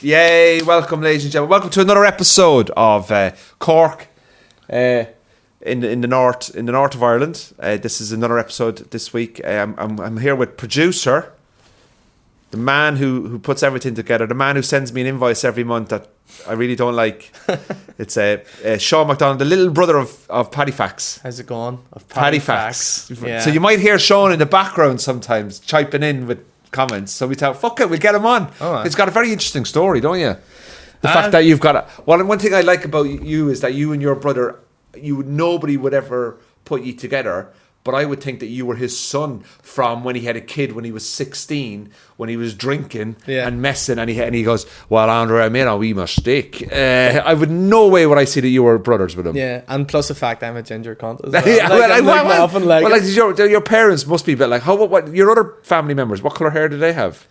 Yay, welcome ladies and gentlemen. Welcome to another episode of Cork in the north of Ireland. This is another episode this week. I'm here with producer, the man who puts everything together, the man who sends me an invoice every month that I really don't like. It's Sean McDonnell, the little brother of Paddy Facts. How's it going? Of Paddy Facts. Yeah. So you might hear Sean in the background sometimes chiming in with comments. So we thought, fuck it, we'll get him on. Right. It's got a very interesting story, don't you? The fact that you've got one thing I like about you is that you and your brother, nobody would ever put you together. But I would think that you were his son from when he had a kid when he was 16, when he was drinking and messing, and he goes, "Well, Andrew, I made a wee mistake." I would no way would I see that you were brothers with him. Yeah, and plus the fact I'm a ginger cunt as well. Your parents must be a bit like, what your other family members? What colour hair do they have?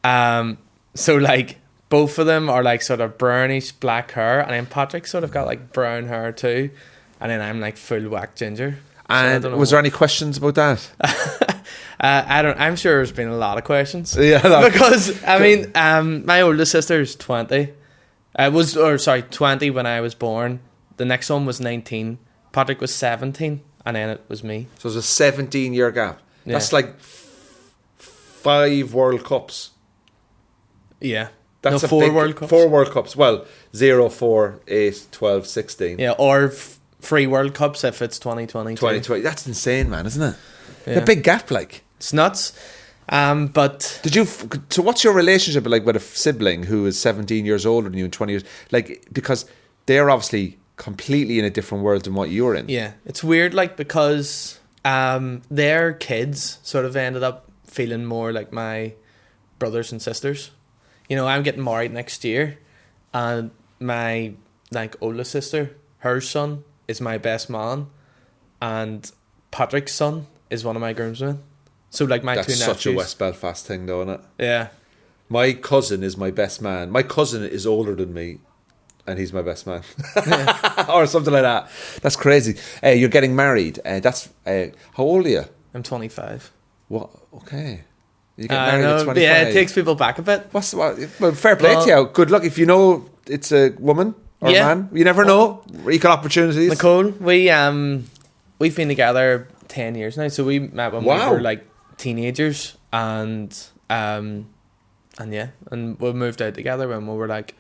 So like both of them are like sort of brownish black hair, and then Patrick sort of got like brown hair too, and then I'm like full whack ginger. And was there any questions about that? I'm sure there's been a lot of questions. Yeah, because I mean, my oldest sister's 20. 20 when I was born. The next one was 19. Patrick was 17, and then it was me. So there's a 17-year gap. Yeah. That's like 5 World Cups. Yeah. That's no, 4 World Cups. 4 World Cups. Well, 0, 4, 8, 12, 16. Yeah, or 3 World Cups if it's 2020. 2020. That's insane, man, isn't it? Yeah. A big gap, like. It's nuts. But did you? So, what's your relationship like with a sibling who is 17 years older than you and 20 years? Like, because they're obviously completely in a different world than what you're in. Yeah, it's weird, like, because their kids sort of ended up feeling more like my brothers and sisters. You know, I'm getting married next year, and my like oldest sister, her son is my best man, and Patrick's son is one of my groomsmen. So like my That's two nephews. such a West Belfast thing, though, isn't it? Yeah. My cousin is my best man. My cousin is older than me, and he's my best man, or something like that. That's crazy. You're getting married. That's how old are you? I'm 25. What? Okay. You get married at 25. Yeah, it takes people back a bit. Well, fair play to you. Good luck. If you know it's a woman or a man, you never know. Equal opportunities. Nicole, we've been together 10 years now. So we met when we were like teenagers, and we moved out together when we were like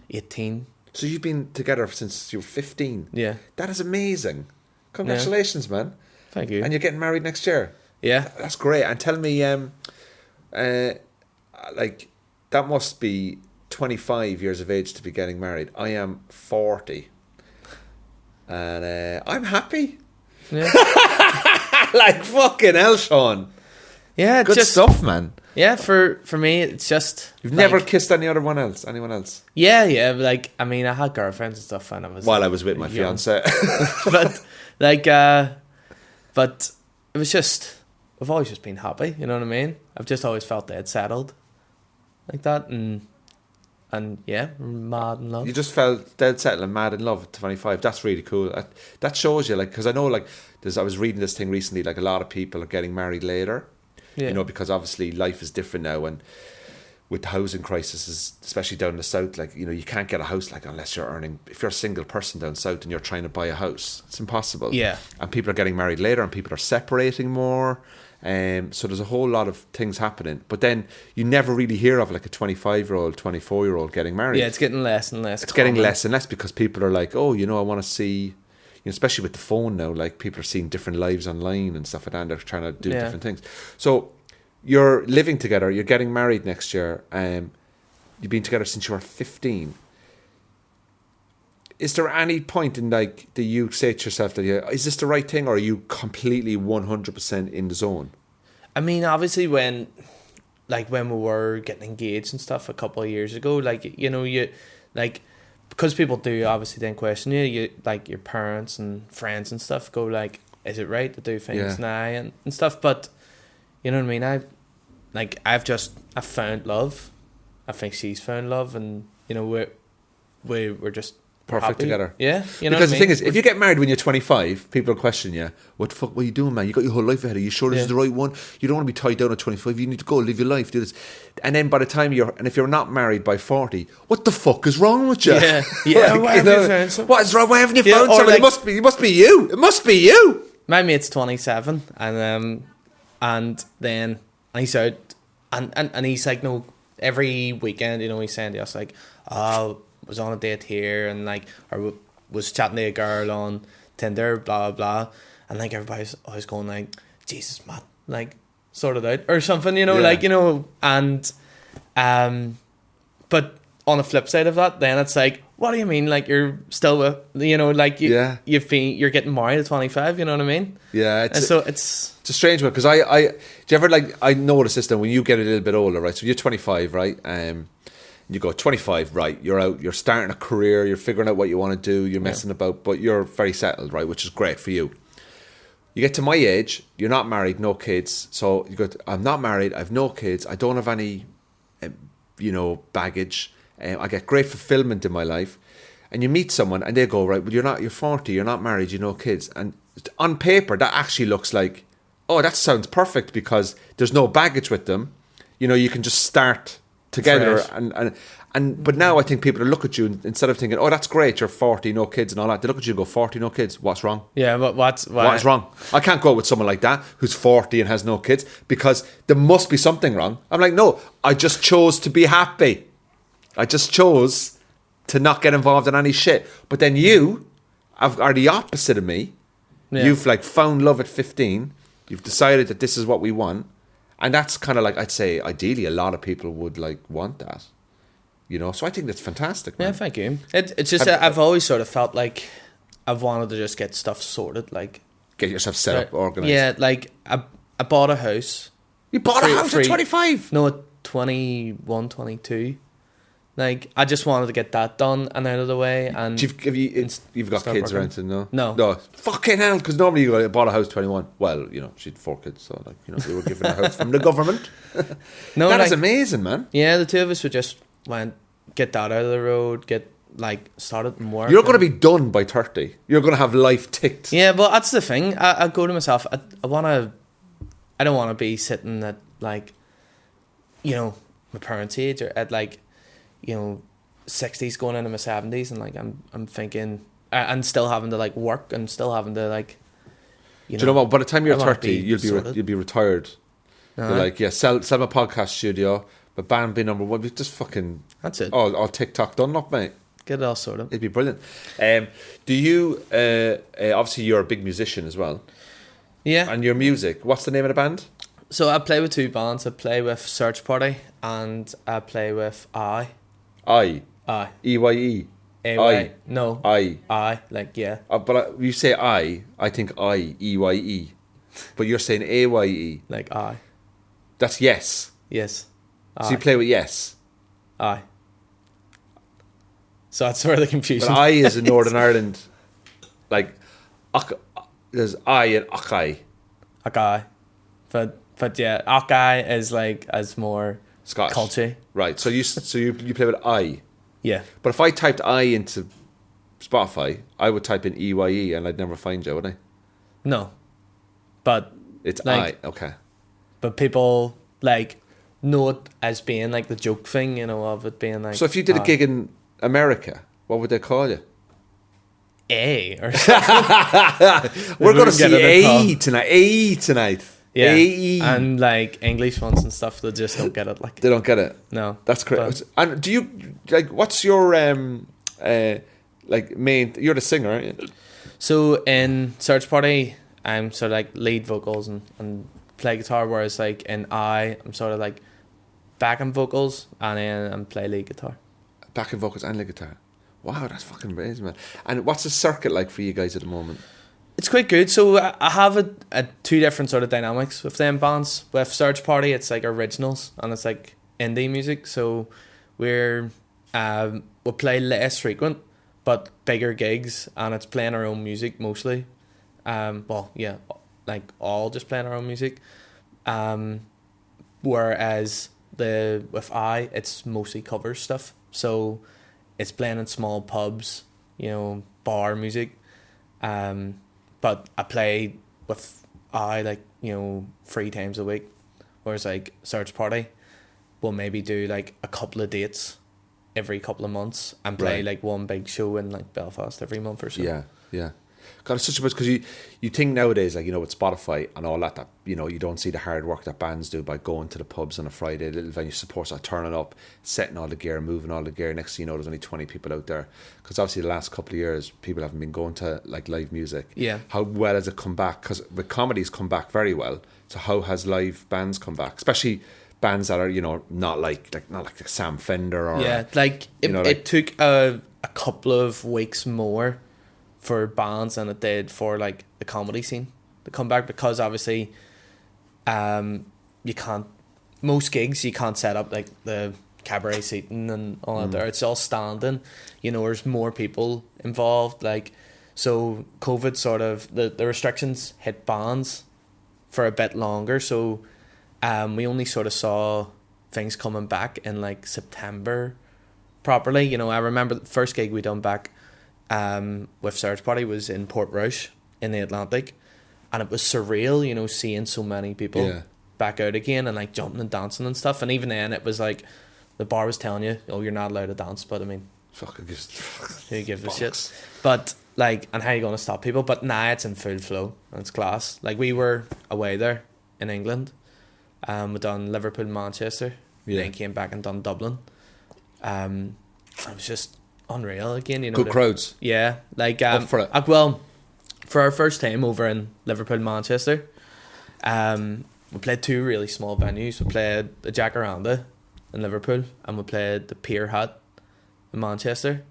18. So you've been together since you were 15. Yeah, that is amazing. Congratulations, man. Thank you. And you're getting married next year. Yeah, that's great. And tell me, like, that must be 25 years of age to be getting married. I am 40, and I'm happy. Yeah. Like, fucking hell, Sean. Yeah, good stuff, man. Yeah, for me, it's just you've never kissed anyone else. Yeah. Like, I mean, I had girlfriends and stuff, and I was with my fiance. but it was just, I've always just been happy. You know what I mean? I've just always felt dead settled, like that, and yeah, mad in love. You just felt dead settled and mad in love at 25. That's really cool. That shows you, like, because I know, like, I was reading this thing recently, like, a lot of people are getting married later. Yeah. You know, because obviously life is different now, and with the housing crisis, especially down the south, like, you know, you can't get a house, like, unless you're earning. If you're a single person down south and you're trying to buy a house, it's impossible. Yeah. And people are getting married later, and people are separating more. So there's a whole lot of things happening, but then you never really hear of like a 25-year-old, 24-year-old getting married. Yeah, it's getting less and less. It's getting less and less because people are like, oh, you know, I want to see, you know, especially with the phone now, like, people are seeing different lives online and stuff like that, and they're trying to do different things. So you're living together, you're getting married next year, you've been together since you were 15. Is there any point in, like, that you say to yourself that is this the right thing, or are you completely 100% in the zone? I mean, obviously when we were getting engaged and stuff a couple of years ago, like, you know, you like, because people do obviously then question you like, your parents and friends and stuff go like, is it right to do things now and stuff? But you know what I mean? I've found love. I think she's found love, and you know, we're just perfect happy. together. Yeah, you know Because what the I thing mean? is, if you get married when you're 25, people will question you. What the fuck? What are you doing, man? You got your whole life ahead of you. Sure, this is the right one. You don't want to be tied down at 25. You need to go live your life, do this. And then by the time if you're not married by 40, what the fuck is wrong with you? Yeah, yeah. Like, Why haven't you found someone? what is wrong? Why haven't you Yeah, found or someone? like- It must be you. It must be you. My mate's 27, and then he's out, and he's like, no, every weekend, you know, he's saying to us like, oh, was on a date here, and like, or was chatting to a girl on Tinder, blah blah blah, and like everybody's always going like, Jesus, man, like sort it out or something, you know, Yeah. like, you know, and but on the flip side of that, then it's like, what do you mean? Like you're still with, you know, like you're getting married at 25, you know what I mean? Yeah, And so it's a strange one, because do you ever, like, I notice this then when you get a little bit older, right? So you're 25, right? You go 25, right? You're out, you're starting a career, you're figuring out what you want to do, you're messing about, but you're very settled, right? Which is great for you. You get to my age, you're not married, no kids. So you go, I'm not married, I have no kids, I don't have any, baggage. I get great fulfillment in my life. And you meet someone and they go, right, well, you're 40, you're not married, you know kids. And on paper, that actually looks like, oh, that sounds perfect, because there's no baggage with them. You know, you can just start together. Fresh. But now I think people look at you, and instead of thinking, oh, that's great, you're 40, no kids and all that, they look at you and go, 40, no kids, what's wrong? yeah, but what's wrong? I can't go out with someone like that who's 40 and has no kids, because there must be something wrong. I'm like, no, I just chose to be happy. I just chose to not get involved in any shit. But then you are the opposite of me. Yeah. You've like found love at 15. You've decided that this is what we want. And that's kind of like, I'd say, ideally, a lot of people would like want that. You know, so I think that's fantastic, man. Yeah, thank you. It's just I've always sort of felt like I've wanted to just get stuff sorted, like Get yourself set up, organised. Yeah, like I bought a house. You bought a house at 25? No, at 21, 22. Like I just wanted to get that done and out of the way. And You've got start kids or working. anything, no? No. Fucking hell, because normally you go, bought a house 21. Well, you know, she had 4 kids, so like, you know, they were given a house from the government. no, That like, is amazing, man. Yeah, the two of us would just get that out of the road, get like started in work. You're going to be done by 30. You're going to have life ticked. Yeah, but that's the thing. I go to myself. I don't want to be sitting at like, you know, my parents' age, or at like, you know, 60s going into my 70s, and like I'm thinking, and still having to like work, and still having to like, Do you know what? By the time you're I wanna 30, be you'll be retired. You're like, yeah, sell my podcast studio, but band be number 1. We just fucking That's it. all TikTok done up, mate. Get it all sorted. It'd be brilliant. Do you? Obviously, you're a big musician as well. Yeah. And your music. What's the name of the band? So I play with 2 bands. I play with Search Party, and I play with I. EYE. A-Y. No. I. Like, yeah. But you say I think EYE. But you're saying AYE. Like I. That's yes. Yes. So you play with yes. I. So that's where the confusion. But I is in Northern Ireland. Like, there's I and Akai. Okay. But yeah, Akai is like as more Scottish. culture. Right. So you play with I. Yeah. But if I typed I into Spotify, I would type in EYE and I'd never find you, would I? No. But It's like, I. Okay. but people like know it as being like the joke thing, you know, of it being like. So if you did a gig in America, what would they call you? A or something. We're going to get see it AE tonight. AE tonight. Yeah. AE. And like English ones and stuff, they just don't get it. Like, They don't get it. no. That's correct. And do you like? What's your like main? You're the singer, aren't you? So in Search Party, I'm sort of like lead vocals and play guitar, whereas like in I'm sort of like backing vocals, and then I play lead guitar. Backing vocals and lead guitar. Wow, that's fucking amazing, man. And what's the circuit like for you guys at the moment? It's quite good. So I have a 2 different sort of dynamics with them bands. With Search Party, it's like originals, and it's like indie music. So we'll play less frequent, but bigger gigs, and it's playing our own music mostly. Well, yeah, like all just playing our own music. Whereas with it's mostly cover stuff. So it's playing in small pubs, bar music. But I play with like 3 times a week, whereas like Search Party will maybe do like a couple of dates every couple of months and play Right. like one big show in like Belfast every month or so. Yeah. God, it's such a bit because you think nowadays, like, with Spotify and all that you don't see the hard work that bands do by going to the pubs on a Friday, little venue supports are turning up, setting all the gear, moving all the gear. Next thing you know, there's only 20 people out there. Because obviously the last couple of years, people haven't been going to like live music. Yeah. How well has it come back? Because the comedy's come back very well. So how has live bands come back? Especially bands that are not like Sam Fender or it took a couple of weeks more for bands than it did for like the comedy scene to come back, because obviously you can't, most gigs you can't set up like the cabaret seating and all that there. It's all standing, there's more people involved, like, so COVID sort of the restrictions hit bands for a bit longer, so we only sort of saw things coming back in like September properly. I remember the first gig we done back with Search Party was in Portrush in the Atlantic, and it was surreal, seeing so many people back out again and like jumping and dancing and stuff. And even then it was like the bar was telling you, oh, you're not allowed to dance, but I mean, fucking just who gives a shit? But like, and how are you going to stop people? But now it's in full flow and it's class. Like, we were away there in England, we done Liverpool, Manchester, then came back and done Dublin. It was just unreal again, good crowds. Yeah, like Up for it. well, for our first time over in Liverpool, Manchester, we played 2 really small venues. We played the Jacaranda in Liverpool, and we played the Pier Hut in Manchester,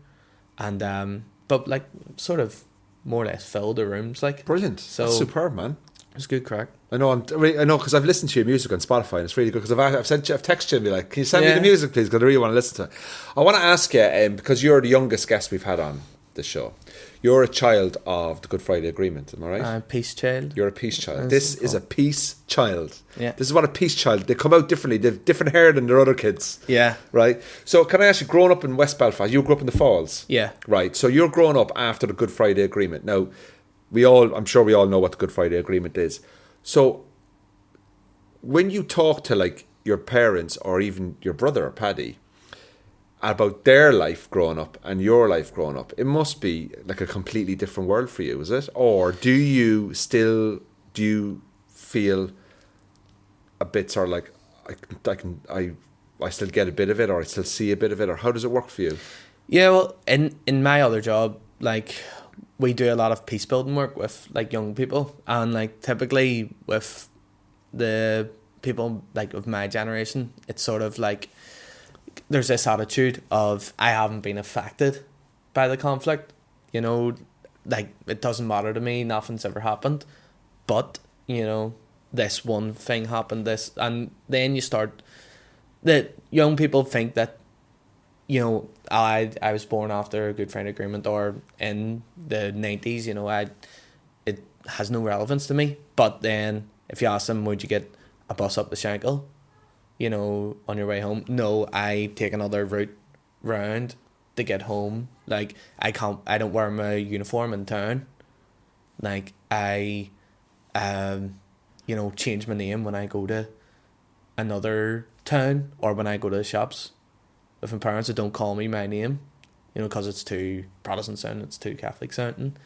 and but like sort of more or less filled the rooms, like. Brilliant. So that's superb, man. It was good crack. I know because I've listened to your music on Spotify and it's really good. Because I've texted you and be like, can you send me the music, please? Because I really want to listen to it. I want to ask you, because you're the youngest guest we've had on the show. You're a child of the Good Friday Agreement, am I right? Peace child. You're a peace child. This is a peace child. Yeah. This is what a peace child. They come out differently. They have different hair than their other kids. Yeah. Right. So can I ask you, growing up in West Belfast, you grew up in the Falls. Yeah. Right. So you're growing up after the Good Friday Agreement. Now, I'm sure we all know what the Good Friday Agreement is. So, when you talk to like your parents or even your brother or Paddy about their life growing up and your life growing up, it must be like a completely different world for you, is it? Or do you feel a bit sort of like I still get a bit of it, or I still see a bit of it, or how does it work for you? Yeah, well, in my other job, like, we do a lot of peace building work with like young people, and like typically with the people like of my generation, it's sort of like there's this attitude of, I haven't been affected by the conflict, like, it doesn't matter to me, nothing's ever happened, but this one thing happened, and then you start, that young people think that I was born after a Good Friday Agreement or in the 90s, it has no relevance to me. But then if you ask them, would you get a bus up the Shankill, on your way home? No, I take another route round to get home. Like, I don't wear my uniform in town. Like, I change my name when I go to another town or when I go to the shops. With my parents, that don't call me my name, because it's too Protestant sounding, it's too Catholic sounding,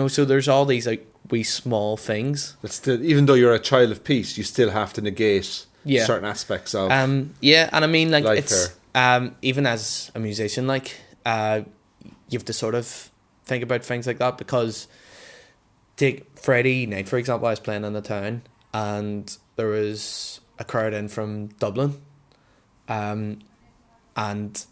so there's all these like wee small things. But still, even though you're a child of peace, you still have to negate certain aspects of and I mean, like, it's here. Even as a musician, like, you have to sort of think about things like that, because take Friday night, for example, I was playing in the town and there was a crowd in from Dublin, and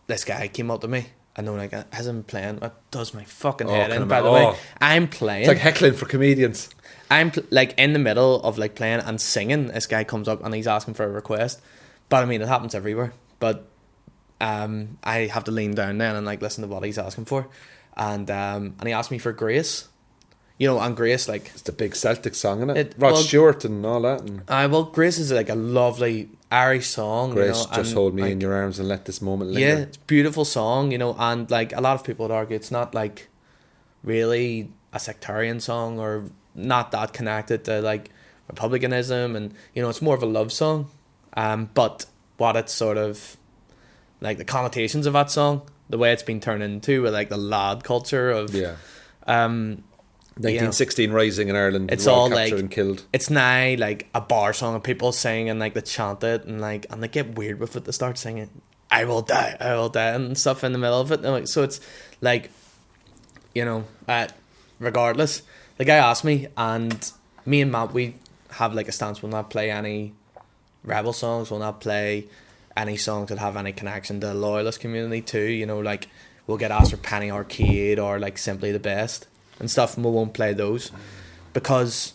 this guy came up to me, and they were like, as I'm playing, it does my fucking head in, by the way. I'm playing. It's like heckling for comedians. I'm like in the middle of like playing and singing. This guy comes up and he's asking for a request. But I mean, it happens everywhere. But I have to lean down then and like listen to what he's asking for. And he asked me for grace. and Grace, like, It's the big Celtic song, isn't it? It- Rod well- Stewart and all that. And well, Grace is like a lovely Irish song. Grace, and, just hold me like, in your arms and let this moment linger. Yeah, it's a beautiful song, and like a lot of people would argue it's not like really a sectarian song or not that connected to like republicanism, and it's more of a love song. But what it's sort of like the connotations of that song, the way it's been turned into with like the lad culture of Yeah. 1916 you know, rising in Ireland. it's were all captured like and killed. it's now like a bar song and people sing and like they chant it and they get weird with it. They start singing I will die and stuff in the middle of it. And like, so it's like regardless, the guy asked me, and me and Matt, we have like a stance, we'll not play any rebel songs, we'll not play any songs that have any connection to the loyalist community too. Like we'll get asked for Penny Arcade or like Simply the Best and stuff, and we won't play those because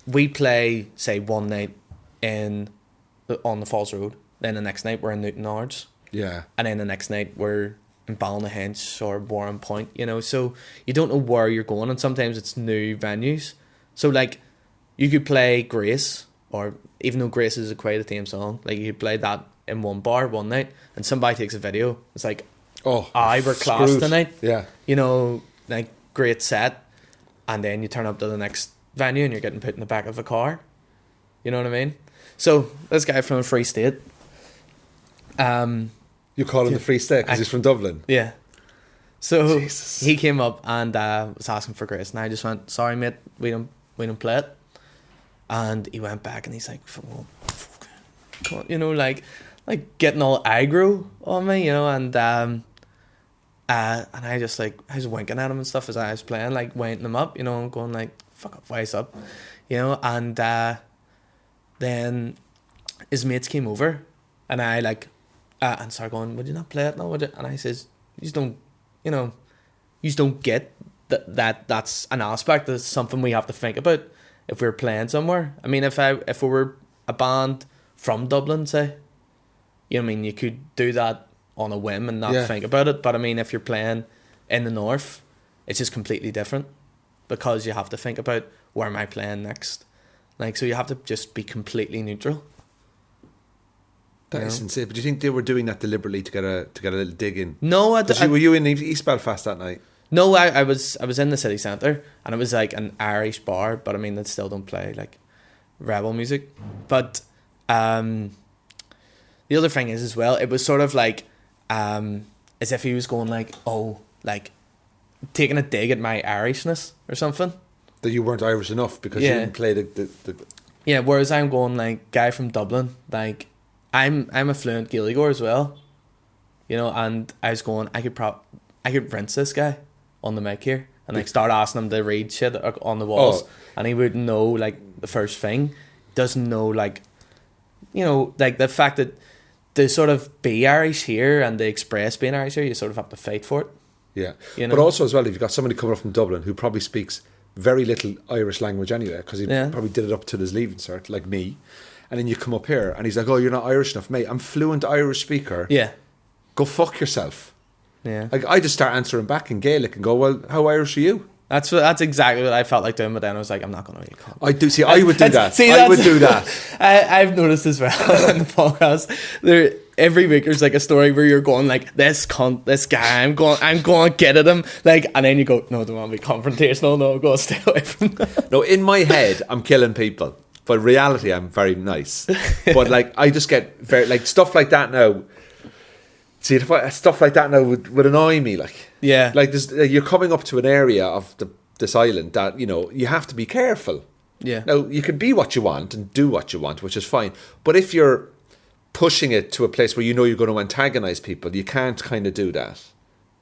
we play, say, one night on the Falls Road, then the next night we're in Newton Ards, Yeah. and then the next night we're in Ballynahinch or Warren Point, so you don't know where you're going, and sometimes it's new venues. So like you could play Grace, or even though Grace is quite a tame song, like you could play that in one bar one night and somebody takes a video, it's like, Oh, we're class screwed. tonight, Yeah. like great set, and then you turn up to the next venue and you're getting put in the back of a car. You know what I mean? So this guy from a Free State, You call him the Free State because he's from Dublin. yeah. So Jesus. he came up and was asking for Grace, and I just went, "Sorry, mate, we don't play it." And he went back and he's like, come on, like getting all aggro on me, and I just I was winking at him and stuff as I was playing, like winding him up, and going like, "Fuck up, wise up," and then his mates came over and I and started going, "Would you not play it now, would you?" And I says, "You just don't, you just don't get that's an aspect, that's something we have to think about if we're playing somewhere. I mean, if we were a band from Dublin, say, you could do that on a whim and not think about it. But I mean, if you're playing in the north, it's just completely different because you have to think about where am I playing next. Like, so you have to just be completely neutral. That is insane. But do you think they were doing that deliberately to get a little dig in? No, Were you in East Belfast that night? No, I was in the city centre, and it was like an Irish bar, but I mean they still don't play like rebel music. But the other thing is as well, it was sort of like as if he was going like, oh, like taking a dig at my Irishness or something. That you weren't Irish enough because you didn't play the Yeah, whereas I'm going like, guy from Dublin, like I'm a fluent Gaeligor as well, and I was going, I could rinse this guy on the mic here and like start asking him to read shit on the walls, and he wouldn't know like the first thing, doesn't know like, like the fact that to sort of be Irish here and to express being Irish here, you sort of have to fight for it. Yeah, but also as well, if you've got somebody coming up from Dublin who probably speaks very little Irish language anyway, because he probably did it up to his leaving cert, like me, and then you come up here and he's like, "Oh, you're not Irish enough, mate. I'm fluent Irish speaker. Yeah, go fuck yourself." Yeah, like I just start answering back in Gaelic and go, "Well, how Irish are you?" That's exactly what I felt like doing, but then I was like, I'm not going to really call. I do see. I would do that. I would do that. I've noticed as well in the podcast. Every week there's like a story where you're going like, this cunt, this guy, I'm going to get at him, like, and then you go, no, don't want to be confrontational. No, go stay away from that. No, in my head, I'm killing people, but in reality, I'm very nice. But like, I just get very like stuff like that now. See, stuff like that now would annoy me. Like, yeah, like this, you're coming up to an area of this island that you have to be careful. Yeah. Now you can be what you want and do what you want, which is fine. But if you're pushing it to a place where you're going to antagonize people, you can't kind of do that.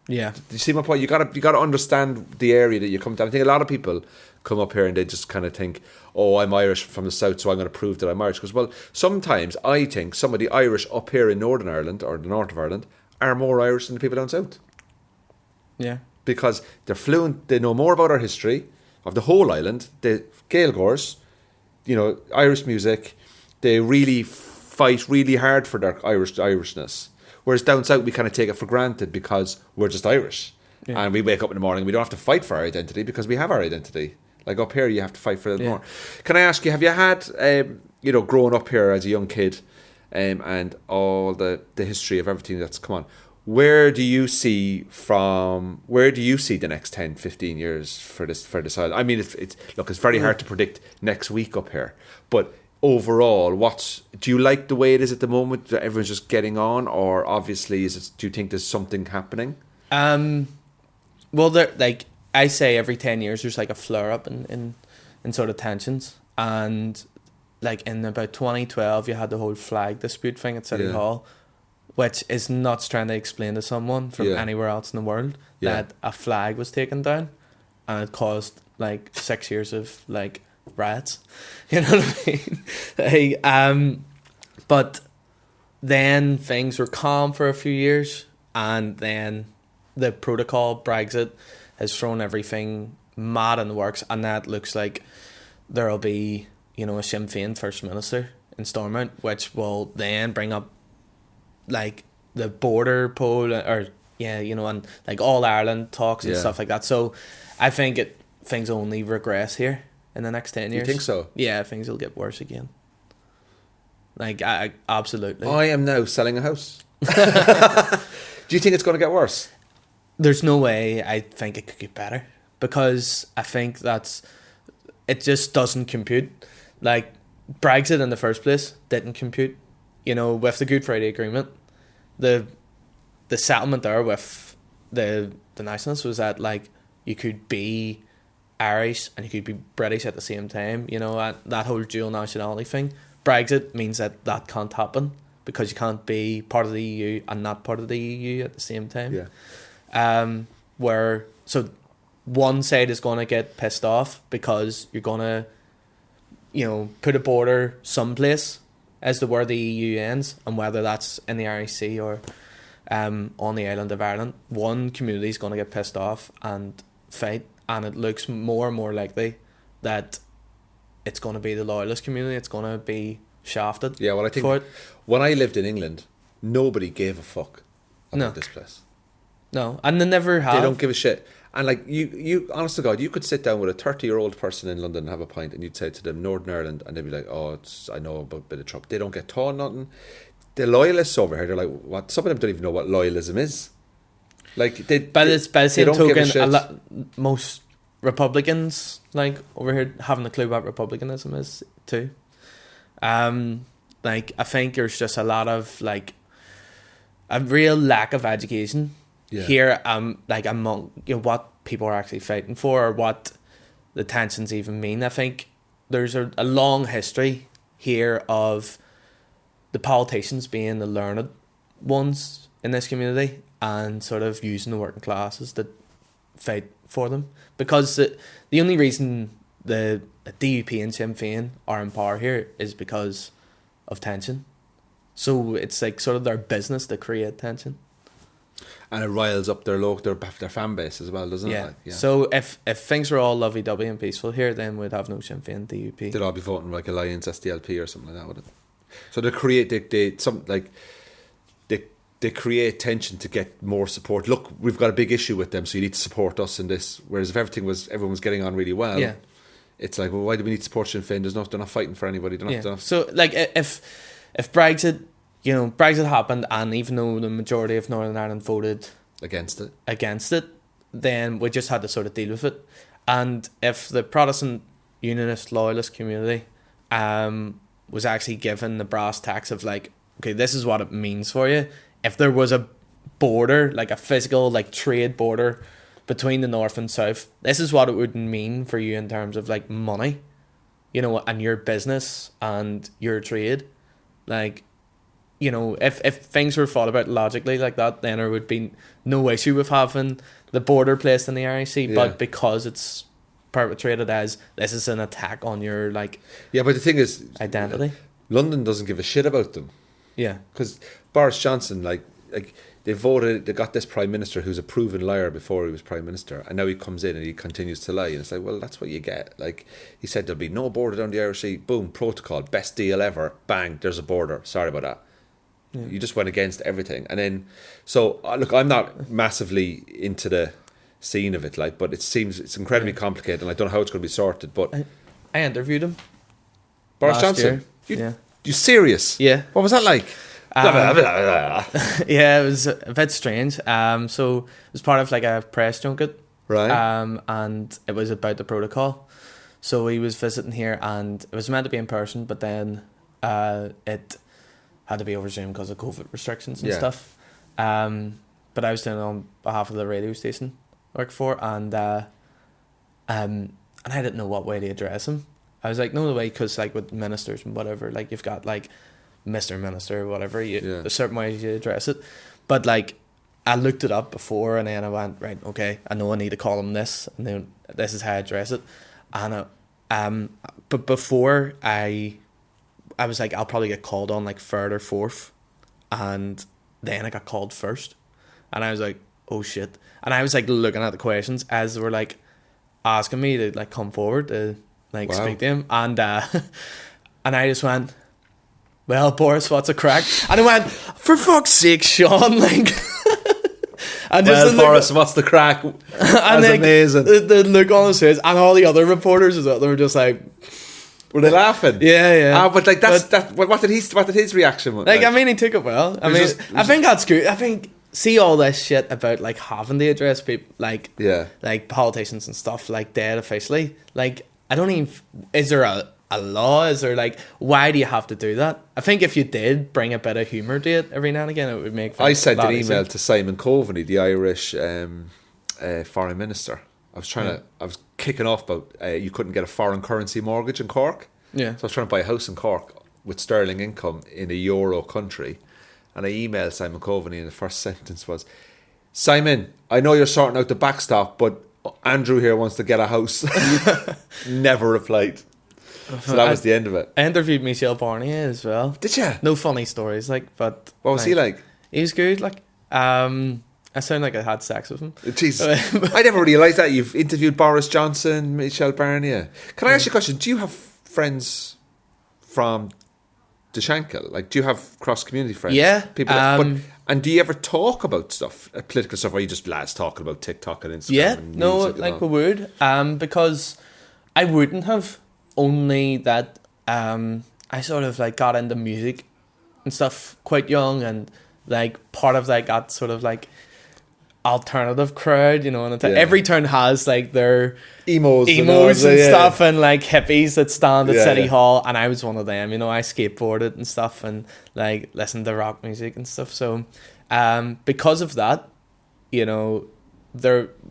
Yeah. Do you see my point? You got to understand the area that you come to. I think a lot of people come up here and they just kind of think, "Oh, I'm Irish from the south, so I'm going to prove that I'm Irish." Because, well, sometimes I think some of the Irish up here in Northern Ireland or the north of Ireland are more Irish than the people down south. Yeah. Because they're fluent, they know more about our history of the whole island. The Gaeligors, Irish music, they really fight really hard for their Irishness. Whereas down south, we kind of take it for granted because we're just Irish. and we wake up in the morning. We don't have to fight for our identity because we have our identity. Like up here, you have to fight for it more. Can I ask you? Have you had growing up here as a young kid, and all the history of everything that's come on? Where do you see the next 10, 15 years for this island? I mean, it's very hard to predict next week up here, but overall, do you like the way it is at the moment? That everyone's just getting on, or obviously, do you think there's something happening? Well, like I say, every 10 years there's like a flare up in sort of tensions, and like in about 2012, you had the whole flag dispute thing at City Hall. Which is nuts trying to explain to someone from anywhere else in the world that a flag was taken down and it caused like 6 years of like riots. You know what I mean? But then things were calm for a few years, and then the protocol Brexit has thrown everything mad in the works, and that looks like there'll be, a Sinn Féin First Minister in Stormont, which will then bring up like the border poll and like all Ireland talks and stuff like that. So I think things only regress here in the next 10 years. You think so? Yeah, things will get worse again. Like I absolutely. I am now selling a house. Do you think it's going to get worse? There's no way. I think it could get better, because I think it just doesn't compute. Like Brexit in the first place didn't compute. With the Good Friday Agreement, the settlement there with the niceness was that like you could be Irish and you could be British at the same time. That whole dual nationality thing. Brexit means that can't happen, because you can't be part of the EU and not part of the EU at the same time. So one side is going to get pissed off because you're going to, put a border someplace as to where the EU ends, and whether that's in the Irish Sea or on the island of Ireland. One community is going to get pissed off and fight, and it looks more and more likely that it's going to be the loyalist community. It's going to be shafted. Yeah, well, I think when I lived in England, nobody gave a fuck about this place. No, and they never have. They don't give a shit. And like you, honest to God, you could sit down with a 30-year-old person in London and have a pint, and you'd say to them Northern Ireland, and they'd be like, "Oh, I know about a bit of trouble." They don't get taught nothing. The loyalists over here, they're like, "What?" Some of them don't even know what loyalism is. Like, by the same token, most Republicans like over here haven't a clue what republicanism is too. Like I think there's just a lot of like a real lack of education. Here, like among what people are actually fighting for, or what the tensions even mean. I think there's a long history here of the politicians being the learned ones in this community and sort of using the working classes to fight for them. Because the only reason the DUP and Sinn Féin are in power here is because of tension. So it's like sort of their business to create tension. And it riles up their fan base as well, doesn't it? Like, So if things were all lovey-dovey and peaceful here, then we'd have no Sinn Féin DUP. They'd all be voting like Alliance SDLP or something like that, would it? So they create tension to get more support. Look, we've got a big issue with them, so you need to support us in this. Whereas if everyone was getting on really well, it's like, well, why do we need to support Sinn Féin? They're not fighting for anybody. So like if Brexit. Brexit happened, and even though the majority of Northern Ireland voted against it, then we just had to sort of deal with it. And if the Protestant Unionist Loyalist community was actually given the brass tacks of like, okay, this is what it means for you. If there was a border, like a physical like trade border between the North and South, this is what it would mean for you in terms of like money, and your business and your trade. Like, if things were thought about logically like that, then there would be no issue with having the border placed in the Irish Sea. But because it's perpetrated as this is an attack on your like but the thing is, identity, London doesn't give a shit about them. Because Boris Johnson, like they got this prime minister who's a proven liar before he was prime minister, and now he comes in and he continues to lie, and it's like, well, that's what you get. Like he said, there'll be no border down the Irish Sea. Boom, protocol, best deal ever. Bang, there's a border. Sorry about that. You just went against everything. And then, so look, I'm not massively into the scene of it, like. But it's incredibly complicated, and I don't know how it's going to be sorted. But I interviewed him. Boris last Johnson, year. you serious? Yeah. What was that like? Yeah, it was a bit strange. So it was part of like a press junket, Right. and it was about the protocol. So he was visiting here, and it was meant to be in person, but then it had to be over Zoom because of COVID restrictions and stuff. But I was doing it on behalf of the radio station I work for, and I didn't know what way to address him. I was like, no way, because like with ministers and whatever, like you've got like Mr. Minister or whatever, there's certain ways you address it. But like I looked it up before, and then I went, right, okay, I know I need to call him this, and then this is how I address it. And but before I was like, I'll probably get called on like third or fourth, and then I got called first, and I was like, oh shit. And I was like looking at the questions as they were like asking me to like come forward to like speak to him, and and I just went, well, Boris, what's a crack? And I went, for fuck's sake, Sean, like. And well, Boris, what's the crack? That's like, amazing. The look on his face, and all the other reporters as well, they were just like, were they laughing? Yeah. But like what did his reaction was? Like, I mean, he took it well. I think that's good. I think see all this shit about like having to address people, like politicians and stuff, like dead officially. Like, I don't even. Is there a law? Is there like, why do you have to do that? I think if you did bring a bit of humour to it every now and again, it would make. I sent an email to Simon Coveney, the Irish foreign minister. I was kicking off about you couldn't get a foreign currency mortgage in Cork. Yeah. So I was trying to buy a house in Cork with sterling income in a euro country, and I emailed Simon Coveney, and the first sentence was, Simon, I know you're sorting out the backstop, but Andrew here wants to get a house. Never replied. So that was the end of it. I interviewed Michel Barnier as well. Did you? No funny stories, like, but what was he like? He was good. Like, I sound like I had sex with him. Jeez, I never realised that you've interviewed Boris Johnson, Michel Barnier. Can I ask you a question? Do you have friends from the Shankill? Like, do you have cross community friends? Yeah. People, and do you ever talk about stuff, political stuff, or are you just lads talking about TikTok and Instagram? Yeah, and no, music like we would, because I wouldn't have. Only that I sort of like got into music and stuff quite young, and like part of that got sort of like alternative crowd, you know, and every town has like their emos and stuff, and like hippies that stand at City Hall, and I was one of them, you know. I skateboarded and stuff and like listened to rock music and stuff. So because of that, you know,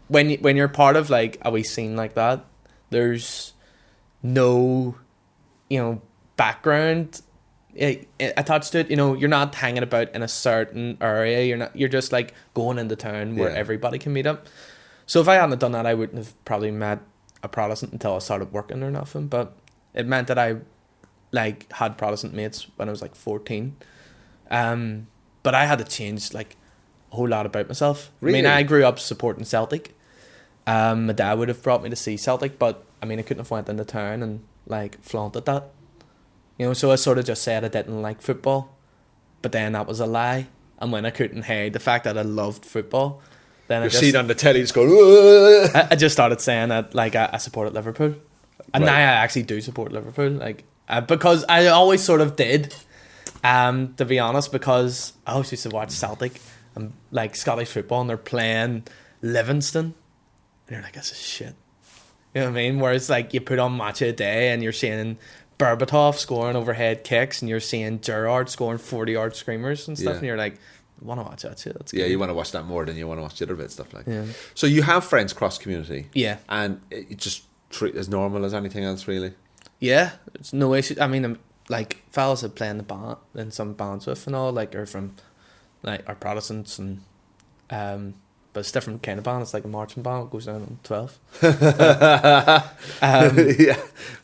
when you're part of like a wee scene like that, there's no, you know, background attached to it. You know, you're not hanging about in a certain area. You're just like going into town where everybody can meet up. So if I hadn't done that, I wouldn't have probably met a Protestant until I started working or nothing. But it meant that I like had Protestant mates when I was like 14. But I had to change like a whole lot about myself. Really? I mean, I grew up supporting Celtic. My dad would have brought me to see Celtic, but I mean, I couldn't have went into town and like flaunted that, you know. So I sort of just said I didn't like football, but then that was a lie. And when I couldn't hide the fact that I loved football, then you're seen on the telly just going. I just started saying that like I supported Liverpool, and now I actually do support Liverpool, like because I always sort of did, to be honest, because I always used to watch Celtic and like Scottish football, and they're playing Livingston, and you're like, this is shit. You know what I mean? Whereas like you put on Match of the Day and you're seeing Berbatov scoring overhead kicks, and you're seeing Gerrard scoring 40-yard screamers and stuff, and you're like, I want to watch that shit. That's good. Yeah, you want to watch that more than you want to watch the other bit stuff like. Yeah. So you have friends cross community. Yeah. And it just treat as normal as anything else, really. Yeah, it's no issue. I mean, like fellas that play in the band in some bands with and all, like, are from like are Protestants, and but it's different kind of band. It's like a marching band. It goes down on 12. Yeah.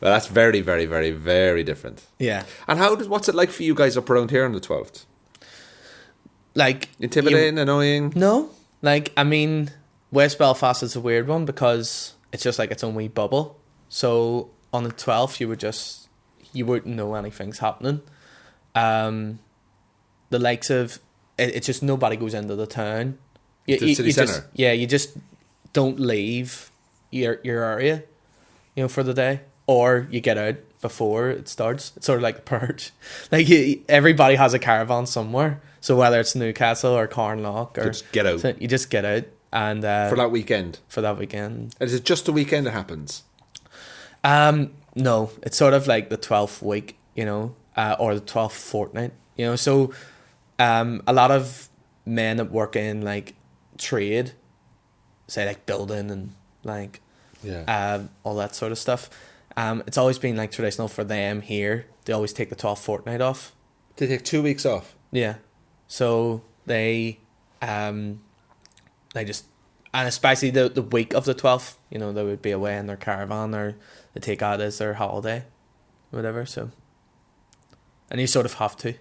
Well, that's very, very, very, very different. Yeah. And what's it like for you guys up around here on the 12th? Like, intimidating, annoying? No. Like, I mean, West Belfast is a weird one because it's just like its own wee bubble. So on the 12th, you wouldn't know anything's happening. The likes of it's just nobody goes into the town. The city centre? You just don't leave your area, for the day, or you get out before it starts. It's sort of like a purge. Like everybody has a caravan somewhere, so whether it's Newcastle or Carnlough or just get out. So you just get out and for that weekend. And is it just the weekend it happens? No, it's sort of like the 12th week, or the 12th fortnight, So, a lot of men that work in like trade, say like building and like, all that sort of stuff. It's always been like traditional for them here. They always take the 12th fortnight off. They take 2 weeks off. Yeah, so they just, and especially the week of the 12th, they would be away in their caravan, or they take out as their holiday, whatever. So, and you sort of have to.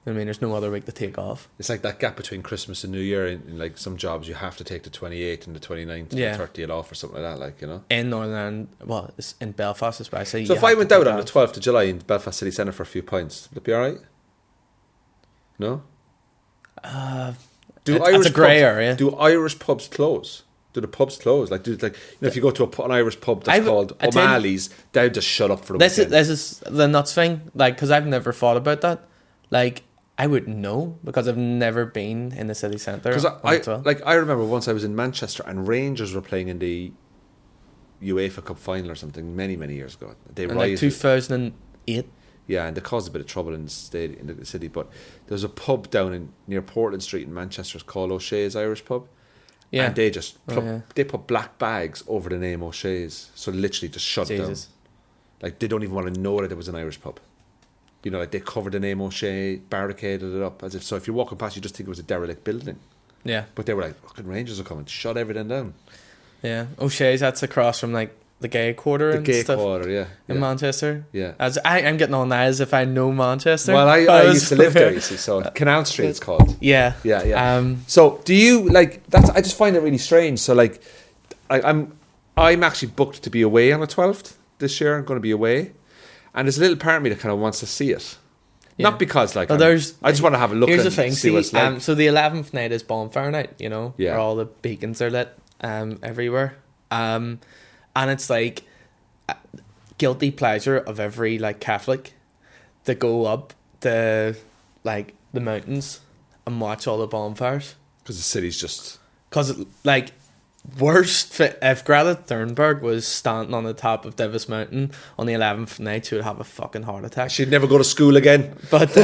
I mean, there's no other week to take off. It's like that gap between Christmas and New Year. In like some jobs, you have to take the 28th and the 29th and the 30th off or something like that. Like, In Northern Ireland, it's in Belfast especially. So if I went out on the 12th of July in Belfast City Centre for a few pints, would it be all right? No? It's a grey area. Do Irish pubs close? Do the pubs close? Like, if you go to an Irish pub that's called O'Malley's, they'll just shut up for the weekend. This is the nuts thing, like, because I've never thought about that. Like, I wouldn't know because I've never been in the city centre. Because I remember once I was in Manchester and Rangers were playing in the UEFA Cup final or something many years ago. They in like 2008. Yeah, and they caused a bit of trouble in the city. But there's a pub down near Portland Street in Manchester called O'Shea's Irish Pub. Yeah, and they just they put black bags over the name O'Shea's, so literally just shut it down. Like they don't even want to know that it was an Irish pub. Like they covered the name O'Shea, barricaded it up as if so. If you're walking past, you just think it was a derelict building. Yeah, but they were like, "Fucking Rangers are coming! Shut everything down." Yeah, O'Shea's, that's across from like the gay quarter and stuff. The gay quarter, yeah, in Manchester. Yeah, as I'm getting on that as if I know Manchester. Well, I used to live there, you see. So Canal Street, it's called. Yeah. So do you like that's? I just find it really strange. So like, I'm actually booked to be away on the 12th this year. I'm going to be away. And there's a little part of me that kind of wants to see it. Yeah. Not because, like, I just want to have a look at it and see what it's like. So the 11th night is bonfire night, where all the beacons are lit everywhere. And it's like a guilty pleasure of every, like, Catholic to go up to, like, the mountains and watch all the bonfires. Because the city's just... Because, like... Worst if Greta Thunberg was standing on the top of Davis Mountain on the 11th night, she would have a fucking heart attack. She'd never go to school again. But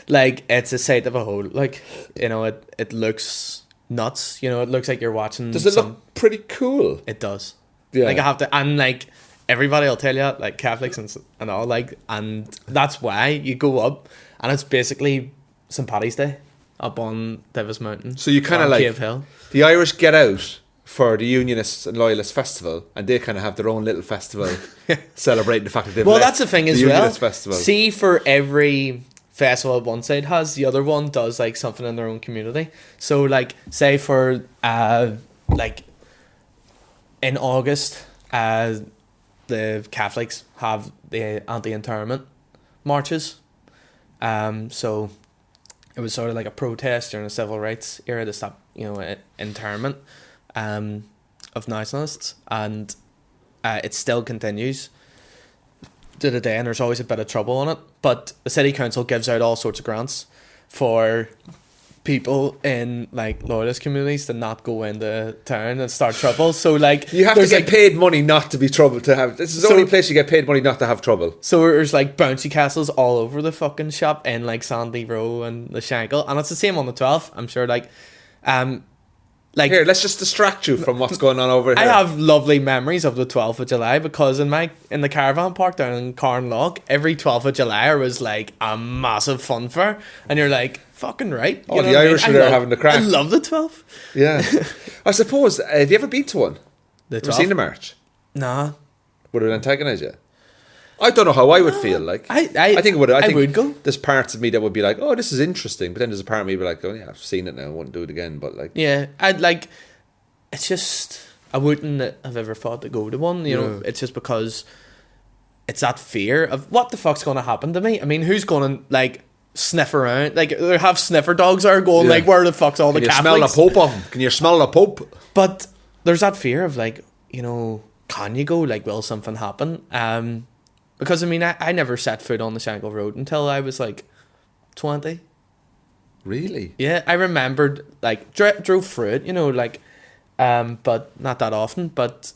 like it's a sight of a whole. Like it looks nuts. It looks like you're watching. Does it look pretty cool? It does. Yeah. Like I have to, and like everybody will tell you, like Catholics and all, like, and that's why you go up, and it's basically St. Paddy's Day up on Davis Mountain. So you kind of like Cave Hill. The Irish get out for the Unionists and Loyalists Festival, and they kind of have their own little festival celebrating the fact that they've left that's the thing as the well. Unionist Festival. See, for every festival one side has, the other one does like something in their own community. So like, say for like in August, the Catholics have the anti-internment marches. So it was sort of like a protest during the civil rights era to stop, internment of nationalists, and it still continues to the day, and there's always a bit of trouble on it. But the city council gives out all sorts of grants for people in like loyalist communities to not go into town and start trouble. So like you have to get paid money not to be trouble to have. This is the only place you get paid money not to have trouble. So there's like bouncy castles all over the fucking shop in like Sandy Row and the Shankill, and it's the same on the 12th. I'm sure like here, let's just distract you from what's going on over here. I have lovely memories of the 12th of July because in the caravan park down in Carnlough, every 12th of July was like a massive fun fair, and you're like, fucking right. Oh, the Irish are there having the crack. I love the 12th. Yeah. I suppose, have you ever been to one? Have you seen the march? Nah. Would it antagonise you? I don't know how I would feel. Like I think it would. I would go. There's parts of me that would be like, "Oh, this is interesting," but then there's a part of me be like, "Oh yeah, I've seen it now. I wouldn't do it again." But like, yeah, I'd like. It's just I wouldn't have ever thought to go to one. You know, it's just because it's that fear of what the fuck's going to happen to me. I mean, who's going to like sniff around. Like, they have sniffer dogs are going, Yeah. like, where the fuck's all Can the you smell the Catholics? Pope of him? Can you smell the Pope? But there's that fear of, like, you know, can you go? Like, will something happen? Because, I mean, I never set foot on the Shankill Road until I was, like, 20. Really? Yeah, I remembered, like, drove through it, you know, like, but not that often. But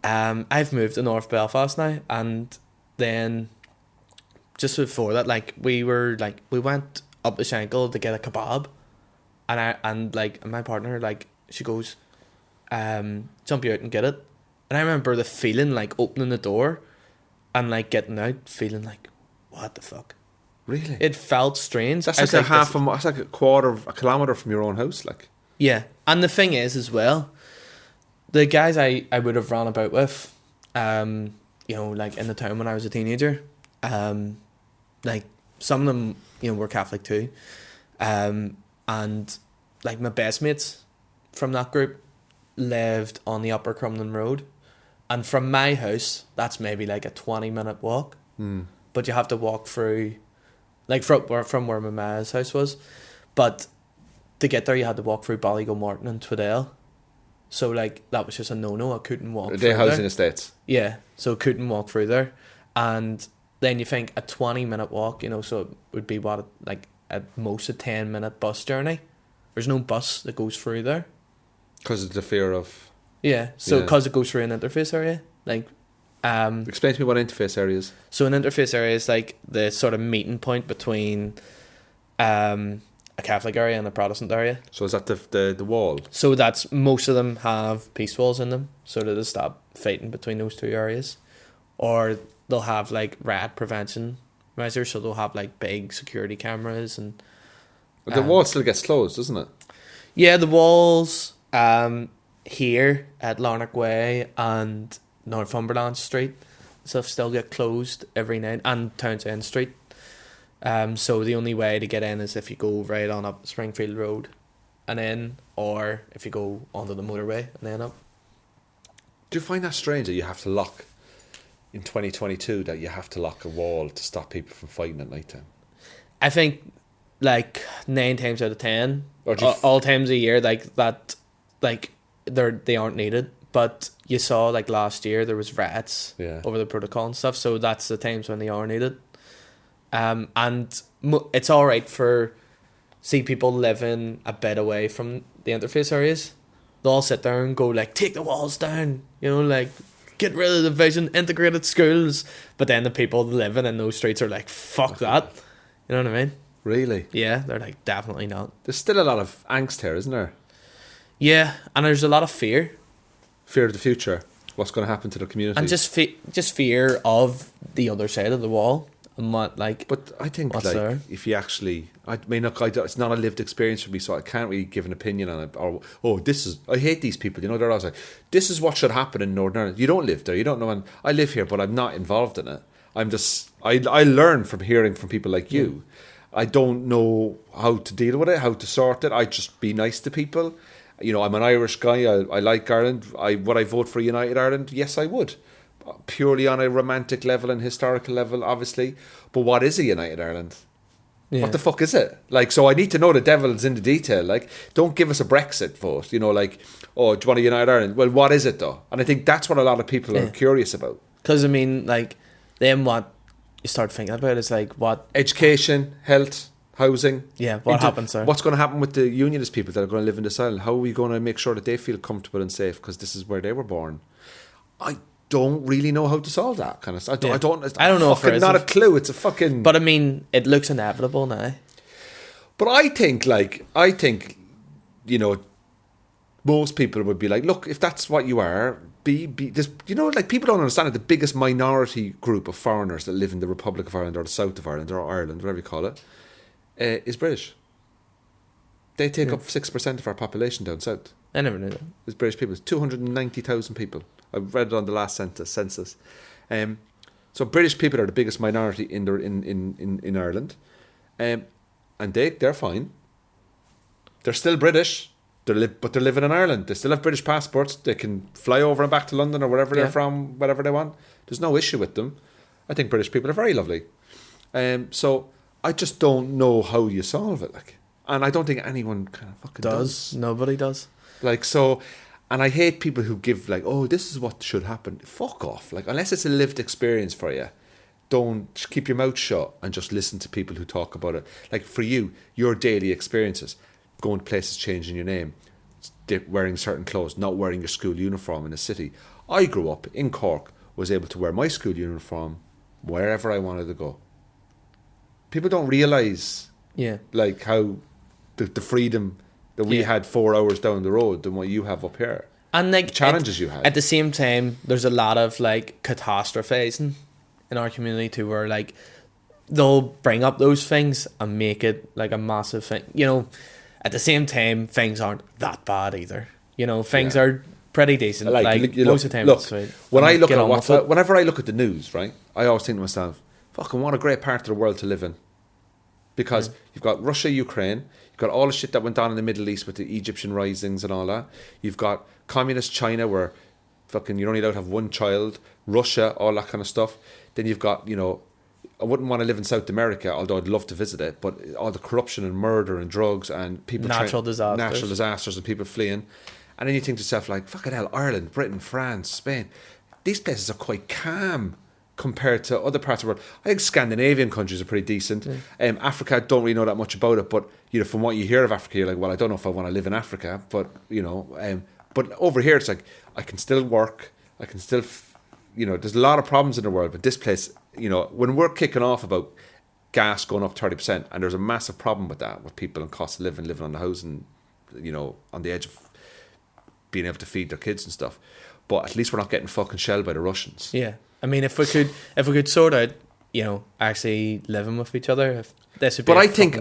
I've moved to North Belfast now, and then just before that, like, we went up to Shankill to get a kebab, and my partner, like, she goes, jump you out and get it. And I remember the feeling, like, opening the door and, like, getting out, feeling like, what the fuck? Really? It felt strange. That's I like was that's like a quarter of a kilometre from your own house, like. Yeah, and the thing is, as well, the guys I would have ran about with, you know, like, in the town when I was a teenager, like, some of them, you know, were Catholic too, and, like, my best mates from that group lived on the Upper Crumlin Road, and from my house, that's maybe like a 20-minute walk, but you have to walk through, like, from where my ma's house was, but to get there you had to walk through Ballygomorton and Tweddale, so, like, that was just a no-no. I couldn't walk Are through they housing there. estates? Yeah, so couldn't walk through there, and then you think a 20-minute walk, you know, so it would be what, like, at most a 10-minute bus journey. There's no bus that goes through there. Because of the fear of... Yeah, so Yeah. because it goes through an interface area, like, Explain to me what interface area is. so an interface area is like the sort of meeting point between a Catholic area and a Protestant area. So is that the wall? So that's, most of them have peace walls in them, so that they stop fighting between those two areas. Or they'll have, like, riot prevention measures, so they'll have, like, big security cameras and... But the wall still gets closed, doesn't it? Yeah, the walls here at Larnock Way and Northumberland Street stuff still get closed every night, and Townsend Street. So the only way to get in is if you go right on up Springfield Road and in, or if you go onto the motorway and then up. Do you find that strange that you have to lock, in 2022, that you have to lock a wall to stop people from fighting at night time? I think, like, 9 times out of 10, Or do you all times a year, like, that, like, they aren't needed. But you saw, like, last year there was riots over the protocol and stuff, so that's the times when they are needed. And it's all right for, see, people living a bit away from the interface areas. They'll all sit there and go, like, take the walls down, you know, like, get rid of the division, integrated schools. But then the people living in those streets are like, fuck that. You know what I mean? Really? Yeah, they're like, definitely not. There's still a lot of angst here, isn't there? Yeah, and there's a lot of fear. Fear of the future. What's going to happen to the community? And just fear of the other side of the wall. And what, like... But I think, what's like, there? if you actually... I mean, look, it's not a lived experience for me, so I can't really give an opinion on it. Or, I hate these people, you know, they're always like, this is what should happen in Northern Ireland. You don't live there, you don't know. And I live here, but I'm not involved in it. I'm just... I learn from hearing from people like you. I don't know how to deal with it, how to sort it. I just be nice to people. You know, I'm an Irish guy. I like Ireland. Would I vote for United Ireland? Yes, I would. Purely on a romantic level and historical level, obviously. But what is a United Ireland? Yeah. What the fuck is it? Like, so I need to know the devil's in the detail. Like, don't give us a Brexit vote. You know, like, oh, do you want to unite Ireland? Well, what is it though? And I think that's what a lot of people are curious about. Because, I mean, like, then what you start thinking about is, like, what... Education, health, housing. Yeah, what happens there? What's going to happen with the unionist people that are going to live in this island? How are we going to make sure that they feel comfortable and safe? Because this is where they were born. I don't really know how to solve that kind of stuff. I don't know if there is. Not a clue. It's a fucking... But, I mean, it looks inevitable now. But I think, you know, most people would be like, look, if that's what you are, be this, you know, like, people don't understand that the biggest minority group of foreigners that live in the Republic of Ireland or the South of Ireland or Ireland, whatever you call it, is British. They take up 6% of our population down south. I never knew that. It's British people. It's 290,000 people. I read it on the last census. So British people are the biggest minority in Ireland, and they're fine. They're still British. But they're living in Ireland. They still have British passports. They can fly over and back to London or wherever they're from, whatever they want. There's no issue with them. I think British people are very lovely. So I just don't know how you solve it. Like, and I don't think anyone kind of fucking does. Nobody does. Like, so, and I hate people who give like, oh, this is what should happen. Fuck off. Like, unless it's a lived experience for you, don't just keep your mouth shut and just listen to people who talk about it. Like, for you, your daily experiences, going to places, changing your name, wearing certain clothes, not wearing your school uniform in the city. I grew up in Cork, was able to wear my school uniform wherever I wanted to go. People don't realise, like, how the freedom that we had 4 hours down the road than what you have up here. And like the challenges you had. At the same time, there's a lot of like catastrophizing in our community too, where like they'll bring up those things and make it like a massive thing. You know, at the same time, things aren't that bad either. You know, things are pretty decent. Like most of the time, look, it's fine. When I look at whenever I look at the news, right, I always think to myself, "Fucking what a great part of the world to live in." Because you've got Russia, Ukraine, you've got all the shit that went on in the Middle East with the Egyptian risings and all that. You've got communist China where fucking you're only allowed to have one child, Russia, all that kind of stuff. Then you've got, you know, I wouldn't want to live in South America, although I'd love to visit it, but all the corruption and murder and drugs and people natural disasters and people fleeing. And then you think to yourself like, fucking hell, Ireland, Britain, France, Spain, these places are quite calm compared to other parts of the world. I think Scandinavian countries are pretty decent. Africa, I don't really know that much about it, but you know, from what you hear of Africa, you're like, well, I don't know if I want to live in Africa, but you know, but over here it's like I can still work, I can still, you know, there's a lot of problems in the world, but this place, you know, when we're kicking off about gas going up 30%, and there's a massive problem with that, with people and cost of living on the housing, you know, on the edge of being able to feed their kids and stuff. But at least we're not getting fucking shelled by the Russians. Yeah. I mean, if we could sort out, you know, actually living with each other, if this would be. But I think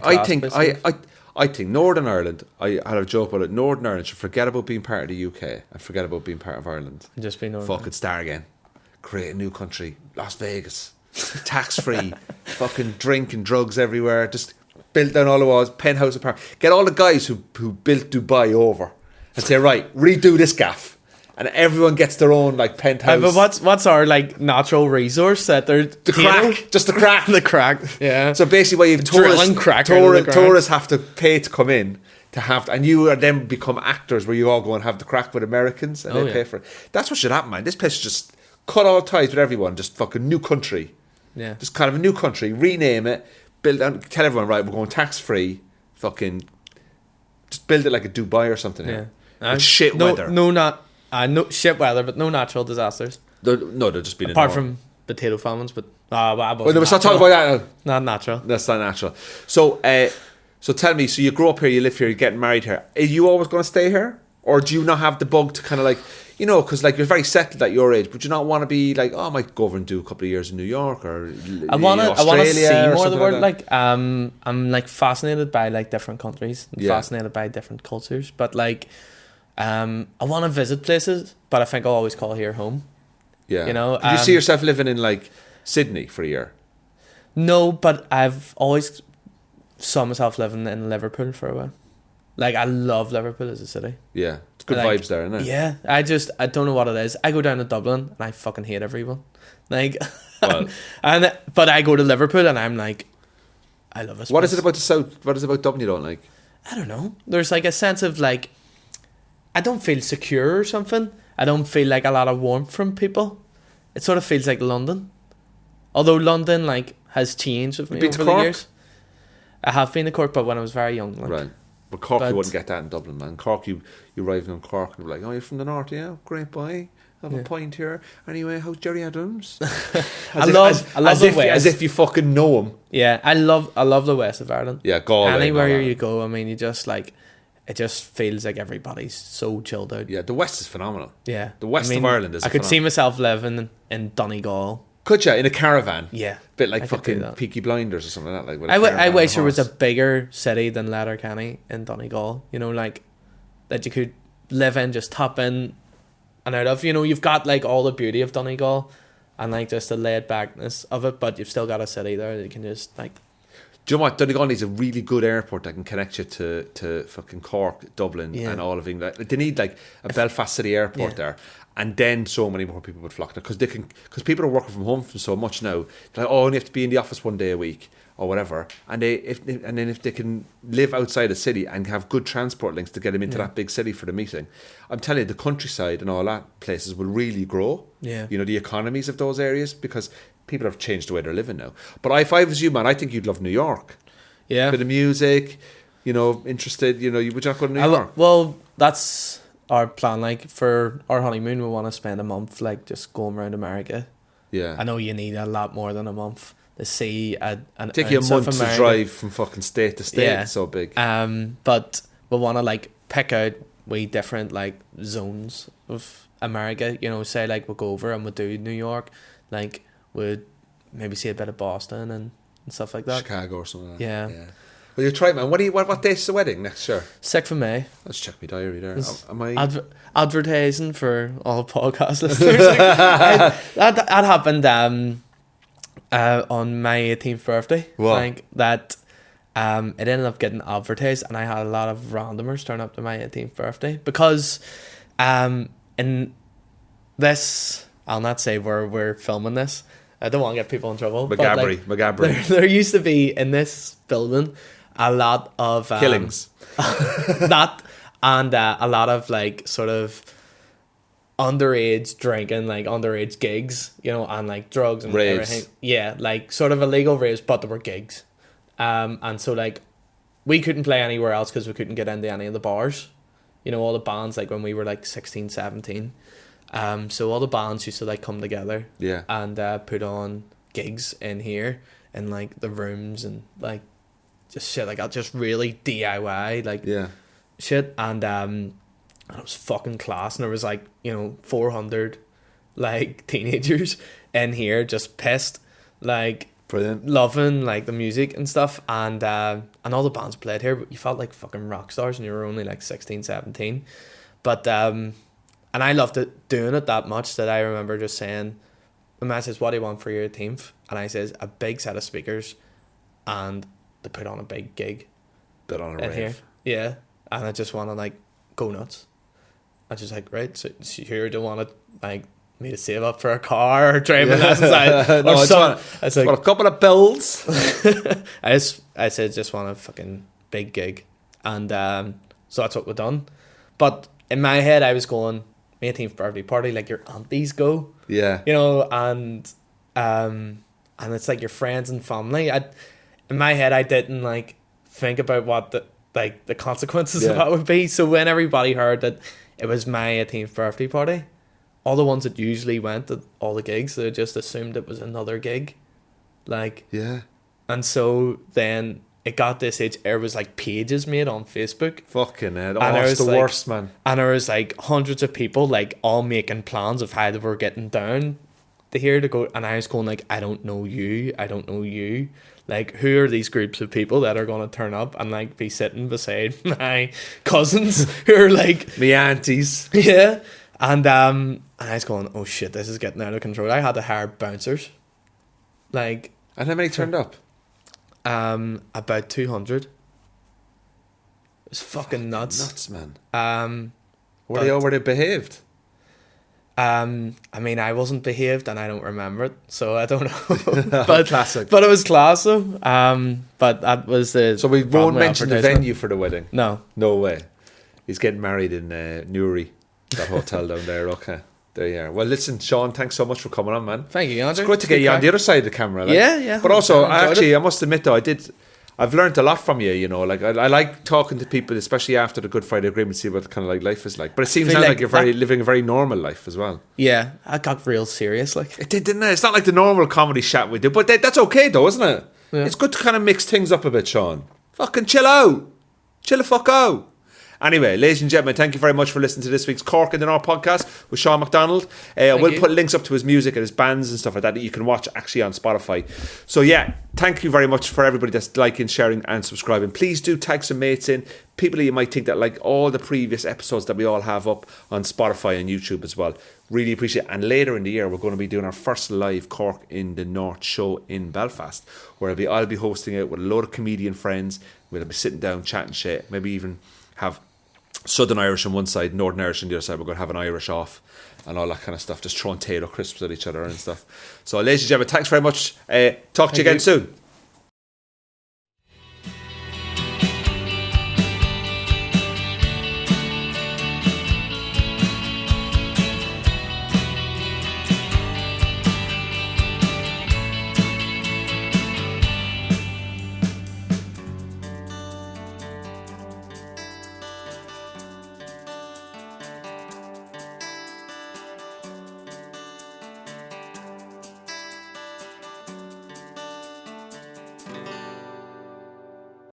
Northern Ireland. I had a joke about it. Northern Ireland should forget about being part of the UK and forget about being part of Ireland. And just be Northern. Fucking start again. Create a new country, Las Vegas, tax free, fucking drink and drugs everywhere. Just build down all the walls, penthouse apartment. Get all the guys who built Dubai over and say, right, redo this gaff. And everyone gets their own like penthouse. But what's our like natural resource that they're the crack, just the crack, the crack. Yeah. So basically, what you've tourists have to pay to come in to have, and you are then become actors where you all go and have the crack with Americans and they pay for it. That's what should happen, man. This place should just cut all ties with everyone. Just fucking new country. Yeah. Just kind of a new country. Rename it. Build and tell everyone, right, we're going tax free. Fucking just build it like a Dubai or something. Yeah. With shit weather. No shit weather, but no natural disasters. They're just been apart from potato famines, but let's not talk about that. Not natural. That's not natural. So, so tell me. So you grew up here, you live here, you're getting married here. Are you always going to stay here, or do you not have the bug to kind of like, you know, because like you're very settled at your age, but you not want to be like, oh, I might go over and do a couple of years in New York or I want to see more of the world. Like I'm like fascinated by like different countries, and fascinated by different cultures, but like. I want to visit places, but I think I'll always call here home. Yeah, you know. Do you see yourself living in like Sydney for a year? No, but I've always saw myself living in Liverpool for a while. Like I love Liverpool as a city. Yeah, it's good vibes there, isn't it? Yeah, I don't know what it is. I go down to Dublin and I fucking hate everyone. Like, but I go to Liverpool and I'm like, I love this. What is it about the south? What is it about Dublin you don't like? I don't know. There's like a sense of like. I don't feel secure or something. I don't feel like a lot of warmth from people. It sort of feels like London. Although London like has changed with me over the years. I have been to Cork, but when I was very young. Like. Right. But Cork, you wouldn't get that in Dublin, man. Cork, you arrive in Cork and you're like, oh, you're from the north, yeah? Great boy. Have a pint here. Anyway, how's Jerry Adams? I love the West. As if you fucking know him. Yeah, I love the west of Ireland. Yeah, Galway. Anywhere you go, I mean, you just like... It just feels like everybody's so chilled out. Yeah, the West is phenomenal. Yeah. The West of Ireland is I could see myself living in Donegal. Could you? In a caravan? Yeah. Bit like fucking Peaky Blinders or something like that. Like I wish there was a bigger city than Letterkenny in Donegal. You know, like, that you could live in, just hop in and out of. You know, you've got, like, all the beauty of Donegal and, like, just the laid-backness of it, but you've still got a city there that you can just, like... Do you know what? Donegal needs a really good airport that can connect you to fucking Cork, Dublin, and all of England. They need like a Belfast City airport there, and then so many more people would flock there because people are working from home from so much now. They're like, oh, I only have to be in the office one day a week. or whatever, and if they can live outside a city and have good transport links to get them into that big city for the meeting, I'm telling you, the countryside and all that places will really grow. Yeah. You know, the economies of those areas, because people have changed the way they're living now. But if I was you, man, I think you'd love New York. Yeah. Bit of music, you know, interested, you know, would you not go to New York? Well, that's our plan. Like, for our honeymoon, we want to spend a month, like, just going around America. Yeah. I know you need a lot more than a month to see an take you a ounce month of to America. drive from fucking state to state. Yeah. It's so big. But we want to, like, pick out different, like, zones of America. You know, say, like, we'll go over and we'll do New York. Like, we'd maybe see a bit of Boston and stuff like that. Chicago or something like that. Yeah. Well, you try, man. What date's the wedding next year? 6th of May. Let's check my diary there. Am I... Advertising for all podcast listeners. that happened on my 18th birthday. What? Like that, it ended up getting advertised, and I had a lot of randomers turn up to my 18th birthday because, in this, I'll not say where we're filming this. I don't want to get people in trouble. McGabry. There used to be in this building a lot of killings. That and a lot of like sort of underage drinking, like underage gigs, you know, and like drugs and raves. everything. Yeah, like sort of illegal raves, but there were gigs. And so like we couldn't play anywhere else because we couldn't get into any of the bars. You know, all the bands, like when we were like 16, 17. So all the bands used to like come together, and put on gigs in here in like the rooms and like just shit like that, just really DIY like shit, and it was fucking class, and there was like, you know, 400 like teenagers in here just pissed, like brilliant, loving like the music and stuff, and all the bands played here, but you felt like fucking rock stars and you were only like 16, 17, but and I loved it, doing it that much that I remember just saying, the man says, what do you want for your 18th? And I says, a big set of speakers and to put on a big gig. Bit on a rave. Here. Yeah. And I just want to like go nuts. I just like, right, so you don't want to like me to save up for a car or driving lessons. I just want a couple of bills. I said, just want a fucking big gig. And so that's what we've done. But in my head, I was going, 18th birthday party, like your aunties go, you know, and it's like your friends and family. In my head, I didn't like think about what the consequences of that would be. So when everybody heard that it was my 18th birthday party, all the ones that usually went to all the gigs, they just assumed it was another gig, like and so then it got this age, there was like pages made on Facebook. Fucking hell. Oh, it's the worst, man. And there was like hundreds of people like all making plans of how they were getting down to here to go. And I was going like, I don't know you. Like, who are these groups of people that are going to turn up and like be sitting beside my cousins who are like... me aunties. Yeah. And I was going, oh shit, this is getting out of control. I had to hire bouncers. Like... And how many turned up? About 200. It was fucking nuts. Man. Were they behaved? I mean, I wasn't behaved and I don't remember it, so I don't know. But classic. But it was class though. But that was the... So we won't mention the venue for the wedding? No way. He's getting married in Newry, that hotel down there. Okay. There you are. Well, listen, Sean, thanks so much for coming on, man. Thank you, Andrew. It's good to get you on the other side of the camera. Like. Yeah. But also, I must admit, though, I've learned a lot from you, you know. Like, I like talking to people, especially after the Good Friday Agreement, see what kind of like life is like. But it seems like you're living a very normal life as well. Yeah, I got real serious, like. It did, didn't it? It's not like the normal comedy chat we do, but that's okay, though, isn't it? Yeah. It's good to kind of mix things up a bit, Sean. Fucking chill out. Chill the fuck out. Anyway, ladies and gentlemen, thank you very much for listening to this week's Cork in the North podcast with Sean McDonnell. We'll put links up to his music and his bands and stuff like that you can watch actually on Spotify. So yeah, thank you very much for everybody that's liking, sharing and subscribing. Please do tag some mates in, people that you might think that like all the previous episodes that we all have up on Spotify and YouTube as well. Really appreciate it. And later in the year, we're going to be doing our first live Cork in the North show in Belfast, where I'll be hosting it with a load of comedian friends. We'll be sitting down, chatting shit, maybe even have Southern Irish on one side, Northern Irish on the other side. We're going to have an Irish off and all that kind of stuff, just throwing potato crisps at each other and stuff. So ladies and gentlemen, thanks very much. Talk to you again soon.